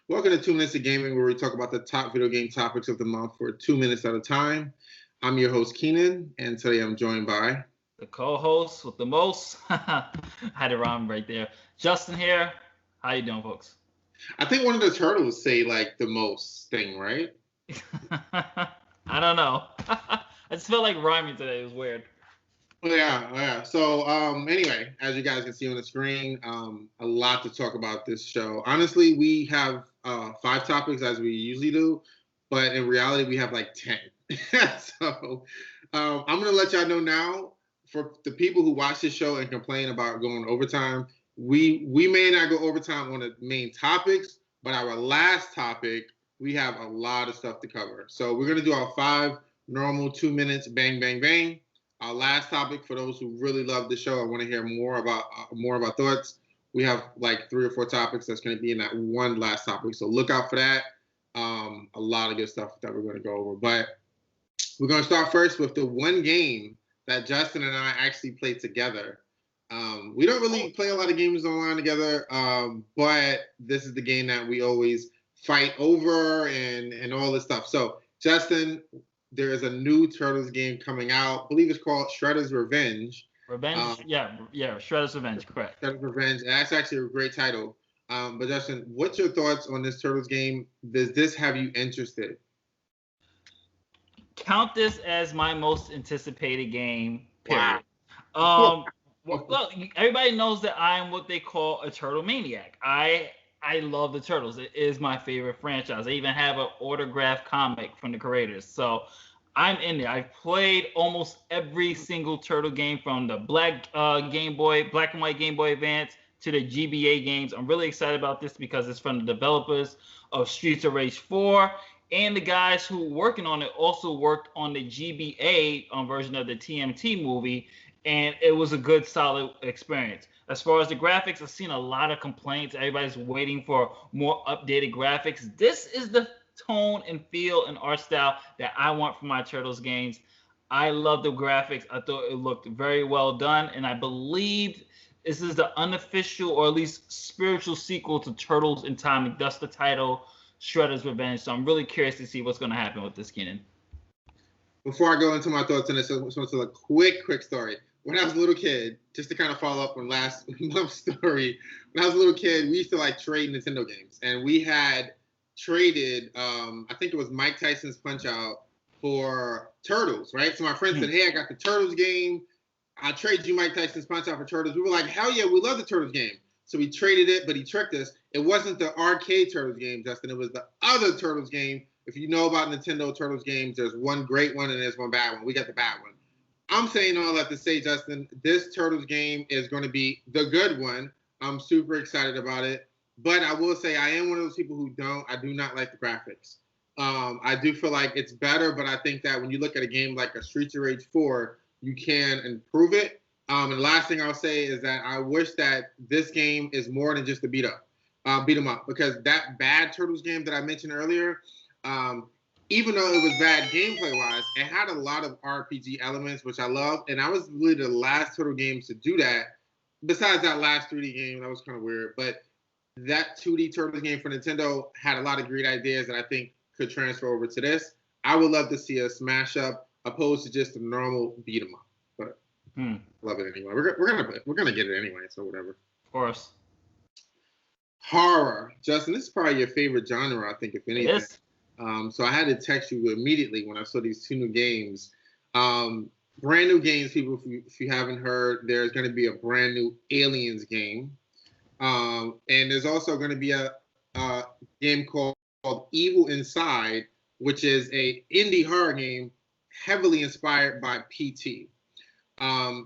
Welcome to 2 Minutes of Gaming, where we talk about the top video game topics of the month for 2 minutes at a time. I'm your host, Keenan, and today I'm joined by the co-host with the most. I had it wrong right there. Justin here. How you doing, folks? I think one of the turtles say like the most thing, right? I don't know. I just felt like rhyming today. It was weird. Yeah. So, anyway, as you guys can see on the screen, a lot to talk about this show. Honestly, we have 5 topics as we usually do, but in reality, we have like 10. So, I'm gonna let y'all know now. For the people who watch this show and complain about going overtime, we may not go overtime on the main topics, but our last topic, we have a lot of stuff to cover. So we're gonna do our 5 normal 2 minutes, bang, bang, bang. Our last topic, for those who really love the show, I want to hear more of our thoughts. We have like 3 or 4 topics that's going to be in that one last topic, so look out for that. A lot of good stuff that we're going to go over, but we're going to start first with the one game that Justin and I actually played together. We don't really play a lot of games online together, but this is the game that we always fight over and all this stuff. So, Justin, there is a new Turtles game coming out. I believe it's called Shredder's Revenge. Shredder's Revenge, correct. Shredder's Revenge. That's actually a great title. But Justin, what's your thoughts on this Turtles game? Does this have you interested? Count this as my most anticipated game. Period. Wow. Well, everybody knows that I'm what they call a turtle maniac. I love the Turtles. It is my favorite franchise. I even have an autographed comic from the creators. So I'm in there. I've played almost every single Turtle game from the black and white Game Boy Advance to the GBA games. I'm really excited about this because it's from the developers of Streets of Rage 4. And the guys who were working on it also worked on the GBA version of the TMT movie. And it was a good, solid experience. As far as the graphics, I've seen a lot of complaints. Everybody's waiting for more updated graphics. This is the tone and feel and art style that I want from my Turtles games. I love the graphics. I thought it looked very well done. And I believe this is the unofficial or at least spiritual sequel to Turtles in Time. That's the title, Shredder's Revenge. So I'm really curious to see what's going to happen with this, Keenan. Before I go into my thoughts on this, I just want to tell a quick story. When I was a little kid, just to kind of follow up on last month's story, when I was a little kid, we used to like trade Nintendo games. And we had traded, I think it was Mike Tyson's Punch-Out for Turtles, right? So my friend said, hey, I got the Turtles game. I'll trade you Mike Tyson's Punch-Out for Turtles. We were like, hell yeah, we love the Turtles game. So we traded it, but he tricked us. It wasn't the arcade Turtles game, Justin. It was the other Turtles game. If you know about Nintendo Turtles games, there's one great one and there's one bad one. We got the bad one. I'm saying all that to say, Justin, this Turtles game is going to be the good one. I'm super excited about it. But I will say I am one of those people who I do not like the graphics. I do feel like it's better, but I think that when you look at a game like a Streets of Rage 4, you can improve it. And the last thing I'll say is that I wish that this game is more than just a beat 'em up, because that bad Turtles game that I mentioned earlier, even though it was bad gameplay-wise, it had a lot of RPG elements, which I love, and I was really the last Turtle games to do that. Besides that last 3D game, that was kind of weird, but that 2D Turtles game for Nintendo had a lot of great ideas that I think could transfer over to this. I would love to see a smash up opposed to just a normal beat 'em up, but love it anyway. We're gonna get it anyway, so whatever. Of course. Horror, Justin. This is probably your favorite genre, I think, if anything. Yes. So I had to text you immediately when I saw these 2 new games. Brand new games, people, if you haven't heard, there's going to be a brand new Aliens game. And there's also going to be a game called Evil Inside, which is a indie horror game heavily inspired by PT.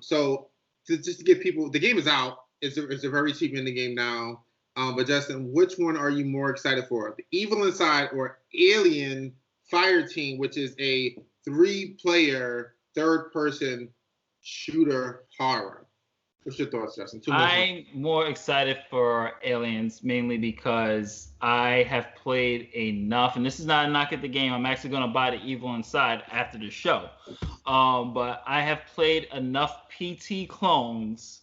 So just to give people, the game is out. It's a very cheap indie game now. But Justin, which one are you more excited for? The Evil Inside or Alien Fireteam, which is a 3-player, third-person shooter horror? What's your thoughts, Justin? I'm more excited for Aliens, mainly because I have played enough, and this is not a knock at the game. I'm actually going to buy the Evil Inside after the show. But I have played enough PT clones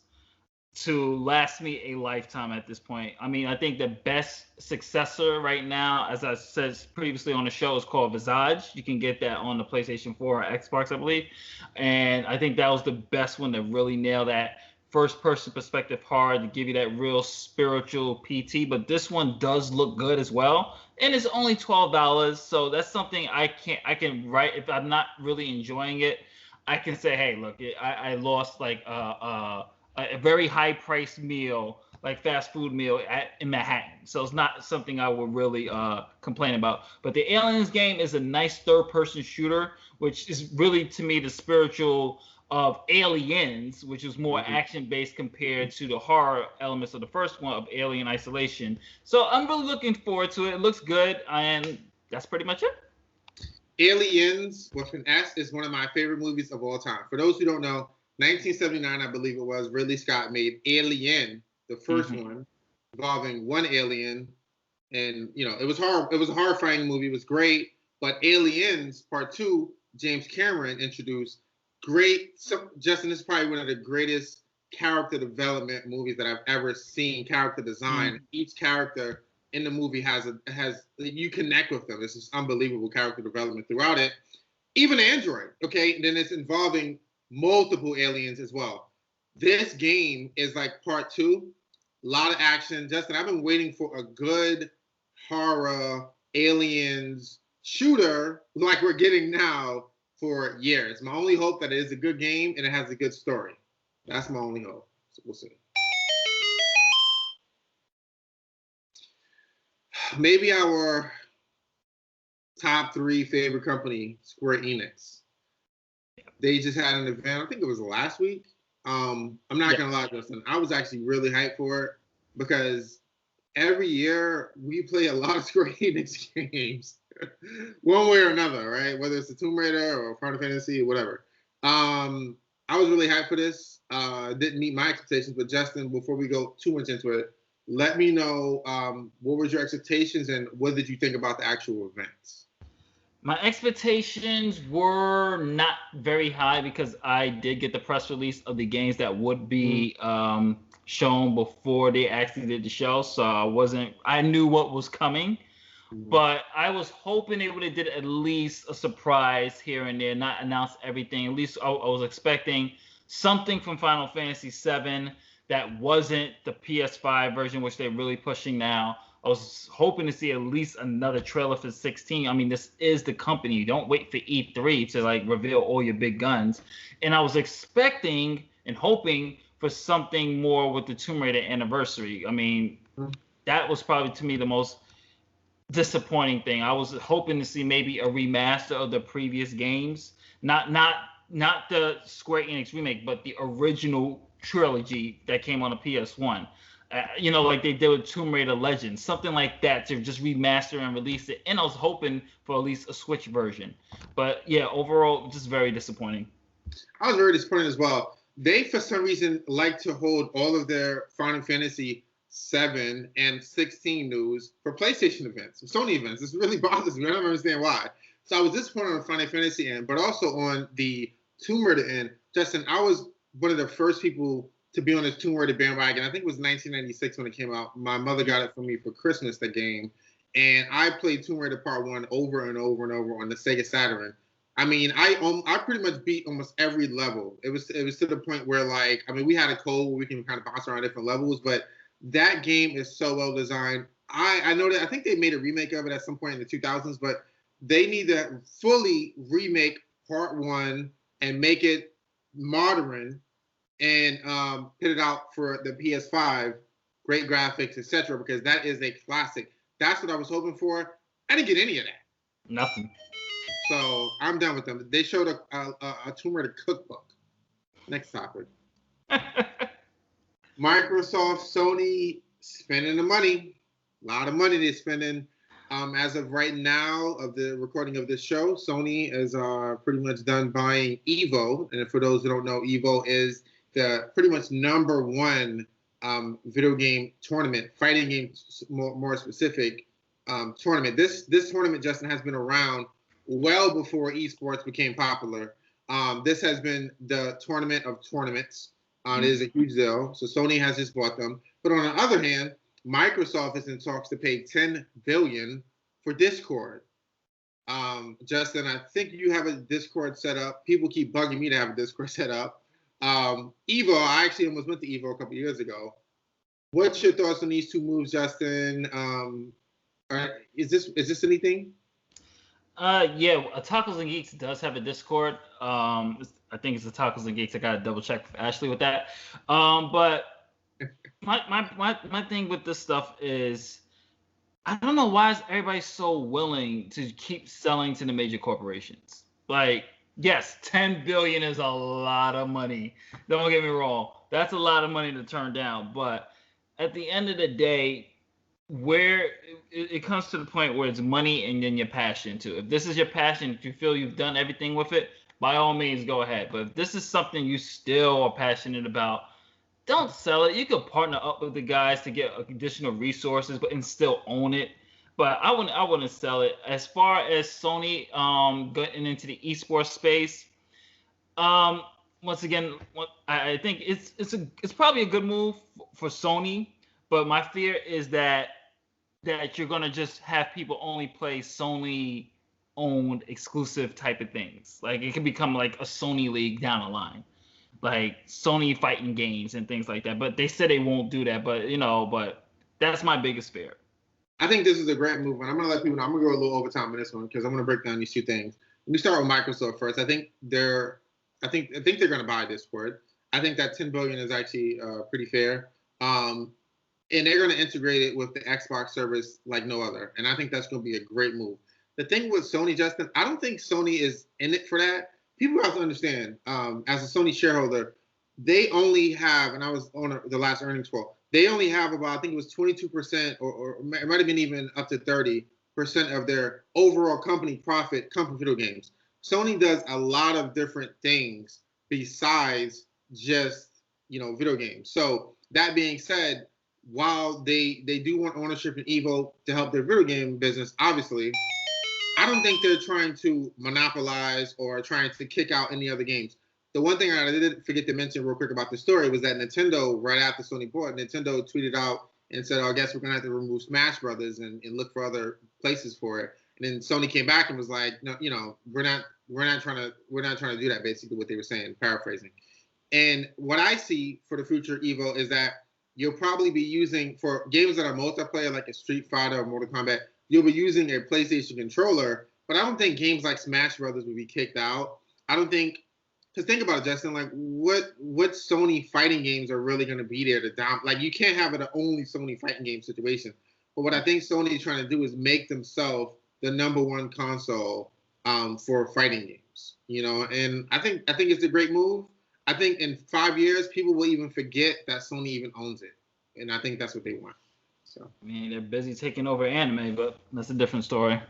to last me a lifetime at this point. I mean, I think the best successor right now, as I said previously on the show, is called Visage. You can get that on the PlayStation 4 or Xbox, I believe. And I think that was the best one to really nail that first-person perspective hard to give you that real spiritual PT. But this one does look good as well, and it's only $12. So that's something I can write if I'm not really enjoying it. I can say, hey, look, I lost like a very high priced meal, like fast food meal in Manhattan. So it's not something I would really complain about. But the Aliens game is a nice third person shooter, which is really to me the spiritual of Aliens, which is more action based compared to the horror elements of the first one of Alien Isolation. So I'm really looking forward to it. It looks good, and that's pretty much it. Aliens with an S is one of my favorite movies of all time. For those who don't know, 1979, I believe it was, Ridley Scott made Alien, the first one, involving one alien. And, you know, it was a horrifying movie. It was great. But Aliens Part 2, James Cameron introduced Justin, this is probably one of the greatest character development movies that I've ever seen, character design. Each character in the movie has you connect with them. This is unbelievable character development throughout it. Even Android, okay? And then it's involving multiple aliens as well. This game is like part 2. A lot of action. Justin, I've been waiting for a good horror aliens shooter like we're getting now for years. My only hope that it is a good game and it has a good story. That's my only hope. So we'll see. Maybe our top 3 favorite company, Square Enix. They just had an event, I think it was last week. I'm not going to lie, Justin. I was actually really hyped for it because every year we play a lot of Square Enix games, one way or another, right? Whether it's the Tomb Raider or Final Fantasy or whatever. I was really hyped for this. Didn't meet my expectations, but Justin, before we go too much into it, let me know what was your expectations and what did you think about the actual events? My expectations were not very high because I did get the press release of the games that would be shown before they actually did the show. So I knew what was coming, but I was hoping they would have did at least a surprise here and there, not announce everything. At least I was expecting something from Final Fantasy VII that wasn't the PS5 version, which they're really pushing now. I was hoping to see at least another trailer for 16. I mean, this is the company. You don't wait for E3 to like reveal all your big guns. And I was expecting and hoping for something more with the Tomb Raider anniversary. I mean, that was probably to me the most disappointing thing. I was hoping to see maybe a remaster of the previous games, not the Square Enix remake, but the original trilogy that came on the PS1. Like they did with Tomb Raider Legends, something like that, to just remaster and release it. And I was hoping for at least a Switch version. But yeah, overall, just very disappointing. I was very disappointed as well. They, for some reason, like to hold all of their Final Fantasy 7 and 16 news for PlayStation events, Sony events. This really bothers me. I don't understand why. So I was disappointed on the Final Fantasy end, but also on the Tomb Raider end. Justin, I was one of the first people to be on this Tomb Raider bandwagon. I think it was 1996 when it came out. My mother got it for me for Christmas, the game. And I played Tomb Raider Part 1 over and over and over on the Sega Saturn. I mean, I pretty much beat almost every level. It was to the point where, like, I mean, we had a code where we can kind of bounce around different levels, but that game is so well designed. I know that I think they made a remake of it at some point in the 2000s, but they need to fully remake Part 1 and make it modern and put it out for the PS5, great graphics, etc., because that is a classic. That's what I was hoping for. I didn't get any of that. Nothing. So I'm done with them. They showed a Tomb Raider cookbook. Next topic. Microsoft, Sony spending the money. A lot of money they're spending. As of right now, of the recording of this show, Sony is pretty much done buying EVO. And for those who don't know, EVO is the pretty much number one video game tournament, fighting game more specific tournament. This tournament, Justin, has been around well before esports became popular. This has been the tournament of tournaments. It is a huge deal. So Sony has just bought them. But on the other hand, Microsoft is in talks to pay $10 billion for Discord. Justin, I think you have a Discord set up. People keep bugging me to have a Discord set up. Evo, I actually almost went to Evo a couple years ago. What's your thoughts on these two moves, Justin? Is this anything? Yeah, Tacos and Geeks does have a Discord. I think it's the Tacos and Geeks. I gotta double check Ashley with that. But my thing with this stuff is, I don't know why is everybody so willing to keep selling to the major corporations. Like, yes, $10 billion is a lot of money. Don't get me wrong, that's a lot of money to turn down. But at the end of the day, where it comes to the point where it's money and then your passion too. If this is your passion, if you feel you've done everything with it, by all means go ahead. But if this is something you still are passionate about, don't sell it. You could partner up with the guys to get additional resources, but and still own it. But I wouldn't sell it. As far as Sony getting into the esports space, once again, I think it's probably a good move for Sony. But my fear is that you're gonna just have people only play Sony-owned exclusive type of things. Like it could become like a Sony League down the line, like Sony fighting games and things like that. But they said they won't do that. But that's my biggest fear. I think this is a great move, and I'm gonna let people know. I'm gonna go a little overtime on this one because I'm gonna break down these two things. Let me start with Microsoft first. I think they're gonna buy Discord. I think that $10 billion is actually pretty fair. And they're going to integrate it with the Xbox service like no other. And I think that's going to be a great move. The thing with Sony, Justin, I don't think Sony is in it for that. People have to understand, as a Sony shareholder, they only have, and I was on the last earnings call, they only have about, I think it was 22% or it might have been even up to 30% of their overall company profit come from video games. Sony does a lot of different things besides just, video games. So that being said, while they do want ownership in Evo to help their video game business, obviously, I don't think they're trying to monopolize or trying to kick out any other games. The one thing I did forget to mention real quick about the story was that Nintendo, right after Sony bought, Nintendo tweeted out and said, I guess we're going to have to remove Smash Brothers and look for other places for it. And then Sony came back and was like, no, we're not trying to do that, basically what they were saying, paraphrasing. And what I see for the future Evo is that you'll probably be using, for games that are multiplayer, like a Street Fighter or Mortal Kombat, you'll be using a PlayStation controller. But I don't think games like Smash Brothers would be kicked out. I don't think, because think about it, Justin, like what Sony fighting games are really going to be there to dominate? Like you can't have it an only Sony fighting game situation. But what I think Sony is trying to do is make themselves the number one console for fighting games. And I think it's a great move. I think in 5 years, people will even forget that Sony even owns it. And I think that's what they want. So I mean, they're busy taking over anime, but that's a different story.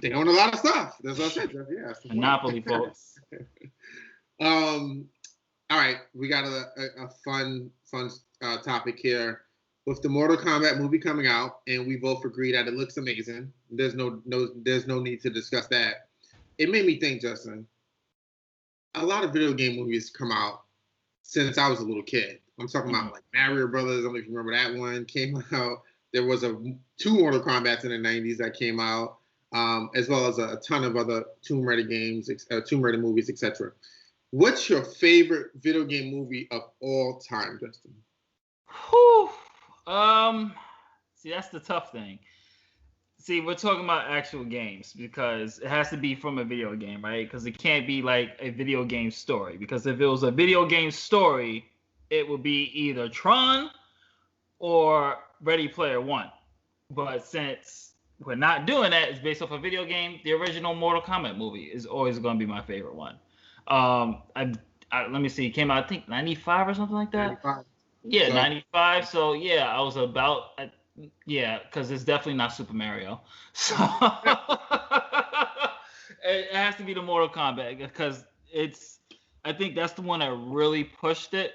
They own a lot of stuff. That's what I said. Yeah, Monopoly, folks. All right. We got a fun topic here. With the Mortal Kombat movie coming out, and we both agree that it looks amazing. There's no need to discuss that. It made me think, Justin, a lot of video game movies come out since I was a little kid. I'm talking about like Mario Brothers. I don't know if you remember that one came out. There was two Mortal Kombats in the 90s that came out, as well as a ton of other Tomb Raider games, Tomb Raider movies, etc. What's your favorite video game movie of all time, Justin? Whew. See, that's the tough thing. See, we're talking about actual games because it has to be from a video game, right? Because it can't be like a video game story. Because if it was a video game story, it would be either Tron or Ready Player One. But since we're not doing that, it's based off a video game. The original Mortal Kombat movie is always going to be my favorite one. Let me see. It came out, I think, 95 or something like that. 95. Yeah, 95. So, yeah, I was about... Yeah, because it's definitely not Super Mario. So it has to be the Mortal Kombat because I think that's the one that really pushed it,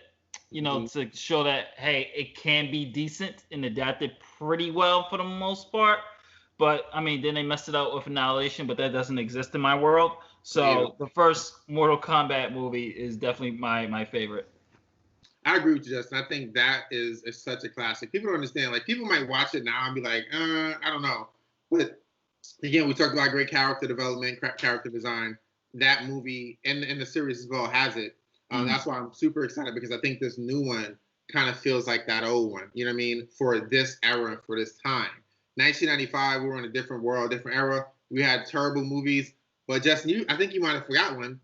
to show that, hey, it can be decent and adapted pretty well for the most part. But, I mean, then they messed it up with Annihilation, but that doesn't exist in my world. So the first Mortal Kombat movie is definitely my favorite. I agree with you, Justin. I think that is such a classic. People don't understand. Like, people might watch it now and be like, I don't know. But again, we talked about great character development, character design. That movie and the series as well has it. That's why I'm super excited, because I think this new one kind of feels like that old one. You know what I mean? For this era, for this time. 1995, we were in a different world, different era. We had terrible movies. But Justin, I think you might have forgot one,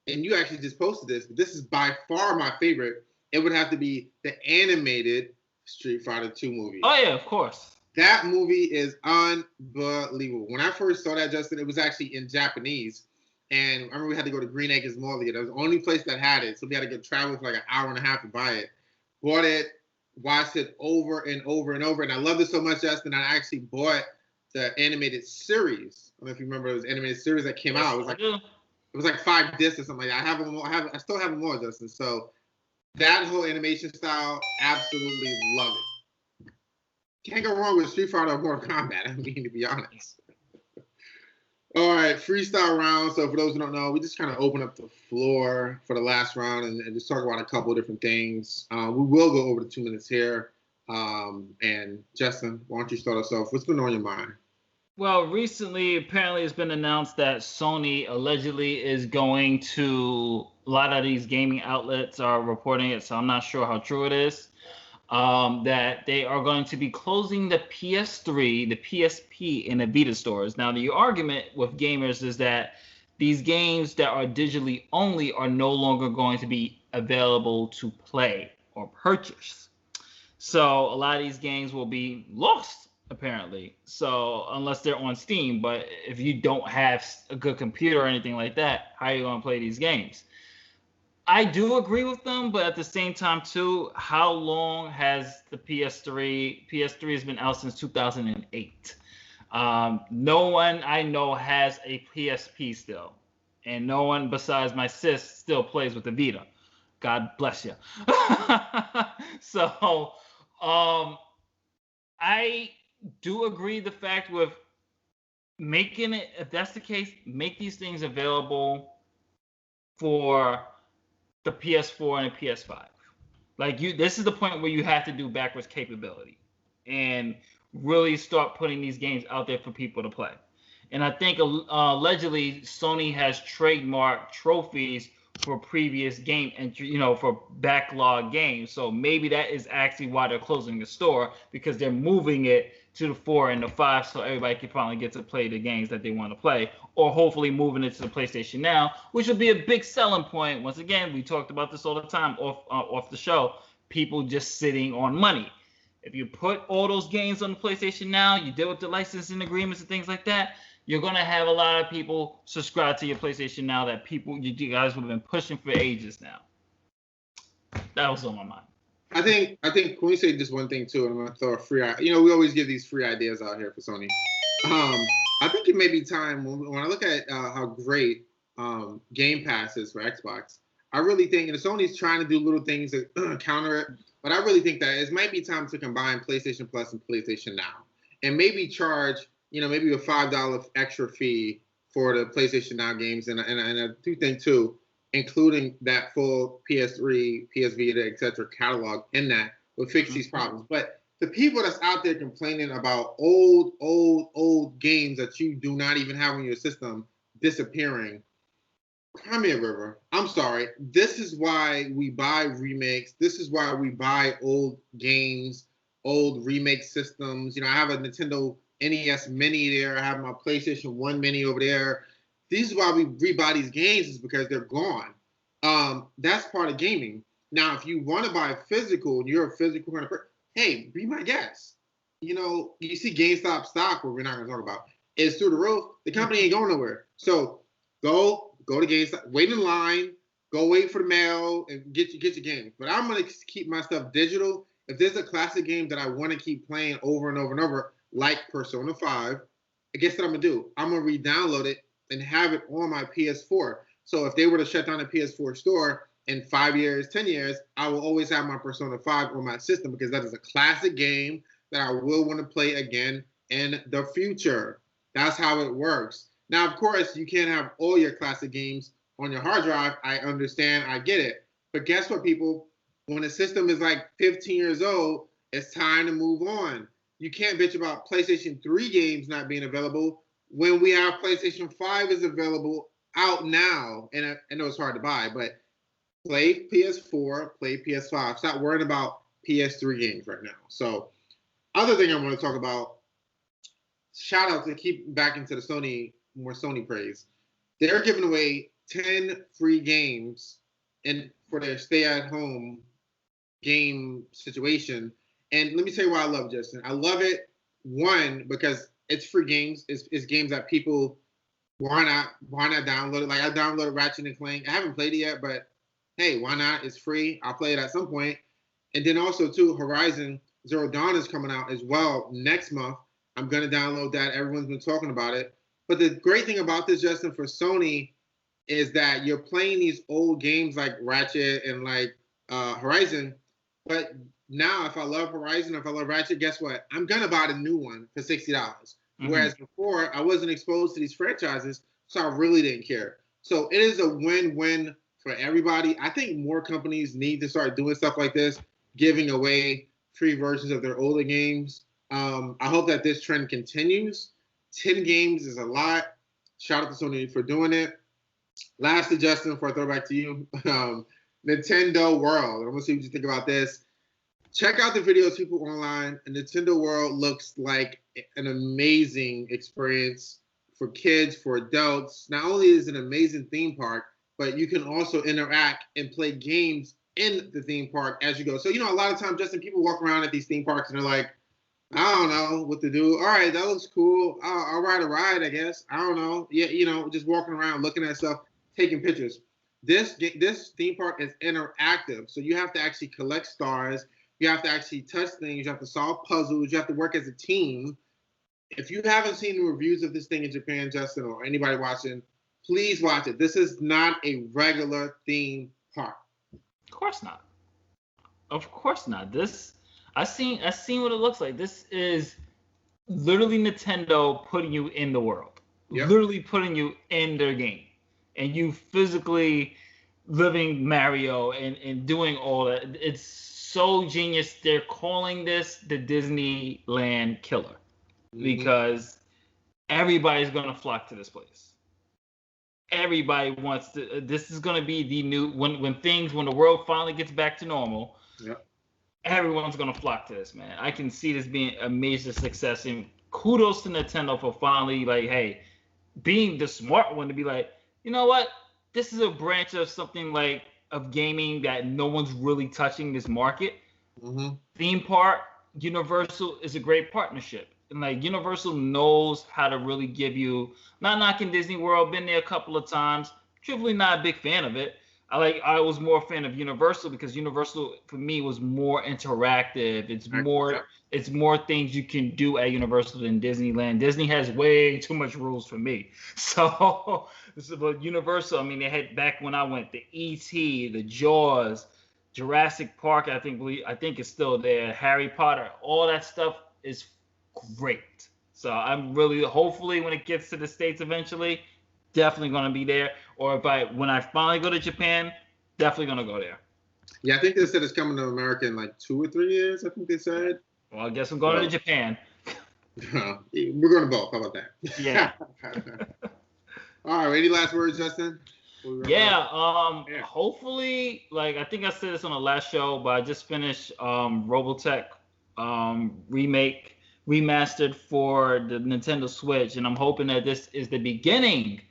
and you actually just posted this. But this is by far my favorite. It would have to be the animated Street Fighter 2 movie. Oh yeah, of course. That movie is unbelievable. When I first saw that, Justin, it was actually in Japanese. And I remember we had to go to Green Acres Mall to get it. It was the only place that had it. So we had to go travel for like an hour and a half to buy it. Bought it, watched it over and over and over. And I loved it so much, Justin, I actually bought the animated series. I don't know if you remember, it was an animated series that came out. It was like 5 discs or something like that. I still have them all, Justin. So that whole animation style, absolutely love it. Can't go wrong with Street Fighter or Mortal Kombat, I mean, to be honest. All right, freestyle round. So for those who don't know, we just kind of open up the floor for the last round and just talk about a couple of different things. We will go over the 2 minutes here. And Justin, why don't you start us off? What's been on your mind? Well, recently, apparently it's been announced that Sony allegedly is going to, a lot of these gaming outlets are reporting it, so I'm not sure how true it is, that they are going to be closing the PS3, the PSP, and the Vita stores. Now, the argument with gamers is that these games that are digitally only are no longer going to be available to play or purchase. So a lot of these games will be lost, apparently. So unless they're on Steam, but if you don't have a good computer or anything like that, how are you going to play these games? I do agree with them, but at the same time, too, how long has the PS3? PS3 has been out since 2008. No one I know has a PSP still, and no one besides my sis still plays with the Vita. God bless you. So, I do agree the fact with making it, if that's the case, make these things available for the PS4 and the PS5. Like, this is the point where you have to do backwards capability and really start putting these games out there for people to play. And I think allegedly Sony has trademarked trophies for previous game entry, for backlog games. So maybe that is actually why they're closing the store, because they're moving it to the 4 and the 5 so everybody can finally get to play the games that they want to play, or hopefully moving it to the PlayStation Now, which would be a big selling point. Once again, we talked about this all the time off the show, people just sitting on money. If you put all those games on the PlayStation Now, you deal with the licensing agreements and things like that, you're going to have a lot of people subscribe to your PlayStation Now that you guys would have been pushing for ages now. That was on my mind. I think can we say just one thing too, and I'm gonna throw a free. We always give these free ideas out here for Sony. I think it may be time when I look at how great Game Pass is for Xbox. I really think, and Sony's trying to do little things to counter it, but I really think that it might be time to combine PlayStation Plus and PlayStation Now, and maybe charge, maybe a $5 extra fee for the PlayStation Now games, and I do think too, including that full PS3, PS Vita, etc. catalog in that will fix these problems. But the people that's out there complaining about old games that you do not even have on your system disappearing, cry me a river. I'm sorry. This is why we buy remakes. This is why we buy old games, old remake systems. I have a Nintendo NES Mini there. I have my PlayStation 1 Mini over there. This is why we rebuy these games, is because they're gone. That's part of gaming. Now, if you want to buy physical and you're a physical kind of person, hey, be my guest. You see GameStop stock, what we're not going to talk about, is through the roof. The company ain't going nowhere. So go to GameStop, wait in line, go wait for the mail, and get your game. But I'm going to keep my stuff digital. If there's a classic game that I want to keep playing over and over and over, like Persona 5, I guess what I'm going to do? I'm going to re-download it and have it on my PS4. So if they were to shut down the PS4 store in 5 years, 10 years, I will always have my Persona 5 on my system, because that is a classic game that I will want to play again in the future. That's how it works. Now, of course, you can't have all your classic games on your hard drive. I understand. I get it. But guess what, people? when a system is like 15 years old, it's time to move on. You can't bitch about PlayStation 3 games not being available when we have PlayStation 5 is available out now. And I know it's hard to buy, but play PS4, play PS5. Stop worrying about PS3 games right now. So, other thing I want to talk about, shout out to keep back into the more Sony praise. They're giving away 10 free games for their stay-at-home game situation. And let me tell you why I love it, Justin. I love it, one, because it's free games. It's games that people, why not download it? Like, I downloaded Ratchet and Clank. I haven't played it yet, but hey, why not? It's free. I'll play it at some point. And then also, too, Horizon Zero Dawn is coming out as well next month. I'm going to download that. Everyone's been talking about it. But the great thing about this, Justin, for Sony is that you're playing these old games like Ratchet and like Horizon. But now, if I love Horizon, if I love Ratchet, guess what? I'm going to buy the new one for $60. Mm-hmm. Whereas before, I wasn't exposed to these franchises, so I really didn't care. So it is a win-win for everybody. I think more companies need to start doing stuff like this, giving away free versions of their older games. I hope that this trend continues. 10 games is a lot. Shout out to Sony for doing it. Lastly, Justin, before I throw it back to you, Nintendo World. I'm going to see what you think about this. Check out the videos, people online. Nintendo World looks like an amazing experience for kids, for adults. Not only is it an amazing theme park, but you can also interact and play games in the theme park as you go. So, a lot of times, Justin, people walk around at these theme parks and they're like, I don't know what to do. All right, that looks cool. I'll ride a ride, I guess. I don't know. Yeah, just walking around, looking at stuff, taking pictures. This theme park is interactive, so you have to actually collect stars. You have to actually touch things. You have to solve puzzles. You have to work as a team. If you haven't seen the reviews of this thing in Japan, Justin, or anybody watching, please watch it. This is not a regular theme park. Of course not. Of course not. I seen what it looks like. This is literally Nintendo putting you in the world. Yep. Literally putting you in their game. And you physically living Mario and doing all that. It's so genius. They're calling this the Disneyland killer. Mm-hmm. Because everybody's going to flock to this place. Everybody wants to. This is going to be the new when the world finally gets back to normal. Yep. Everyone's going to flock to this, man. I can see this being a major success, and kudos to Nintendo for finally, being the smart one to be like, you know what? This is a branch of something of gaming that no one's really touching this market. Mm-hmm. Theme park, Universal is a great partnership. And Universal knows how to really give you, not knocking Disney World, been there a couple of times, truthfully not a big fan of it. I was more a fan of Universal because Universal for me was more interactive. It's more things you can do at Universal than Disneyland. Disney has way too much rules for me. So this is about Universal. I mean, they had back when I went the E.T., the Jaws, Jurassic Park. I think it's still there. Harry Potter, all that stuff is great. So I'm really hopefully when it gets to the States eventually, definitely going to be there. Or when I finally go to Japan, definitely going to go there. Yeah, I think they said it's coming to America in 2 or 3 years, I think they said. Well, I guess I'm going to Japan. We're going to both. How about that? Yeah. All right. Any last words, Justin? Yeah. Hopefully, I think I said this on the last show, but I just finished Robotech remastered for the Nintendo Switch, and I'm hoping that this is the beginning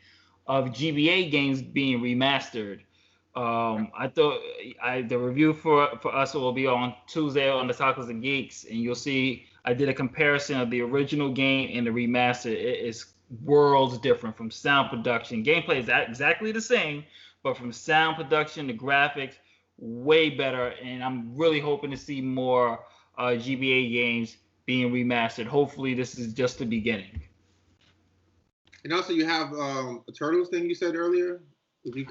of GBA games being remastered. I thought the review for us will be on Tuesday on the Tacos and Geeks, and you'll see I did a comparison of the original game and the remaster. It is worlds different from sound production. Gameplay is exactly the same, but from sound production to graphics, way better. And I'm really hoping to see more GBA games being remastered. Hopefully, this is just the beginning. And also, you have a Turtles thing you said earlier.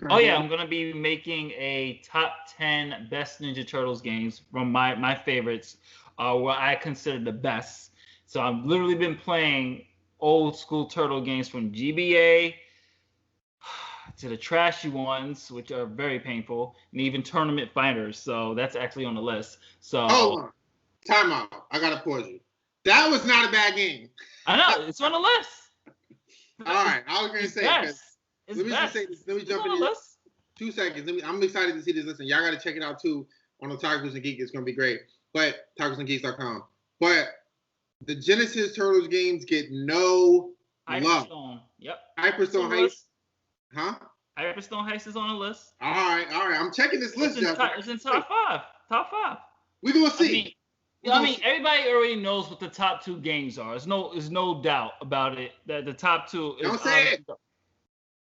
I'm going to be making a top 10 best Ninja Turtles games from my favorites, what I consider the best. So I've literally been playing old school Turtle games from GBA to the trashy ones, which are very painful, and even tournament fighters. So that's actually on the list. So hold on, time out. I gotta pause you. That was not a bad game. I know it's on the list. All right, I was gonna say because let me just say this. Let me jump in. 2 seconds. I'm excited to see this. Listen, y'all gotta check it out too on Otakus and Geeks. It's gonna be great. But otakusandgeeks.com. But the Genesis Turtles games get no love. Hyperstone. Yep. Hyperstone Heist. Huh? Hyperstone Heist is on the list. All right. I'm checking this list, Jeff. It's in top 5. Top 5. We're gonna see. I mean, everybody already knows what the top 2 games are. There's no doubt about it that the top 2 is. Don't say it.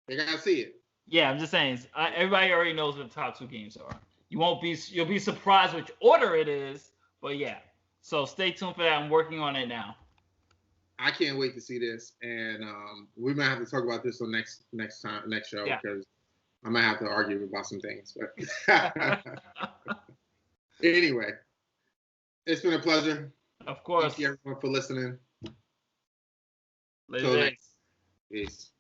They gotta see it. Yeah, I'm just saying. Everybody already knows what the top 2 games are. You'll be surprised which order it is, but yeah. So stay tuned for that. I'm working on it now. I can't wait to see this, and we might have to talk about this on next show because I might have to argue about some things. But anyway, it's been a pleasure. Of course. Thank you everyone for listening. Later. Peace.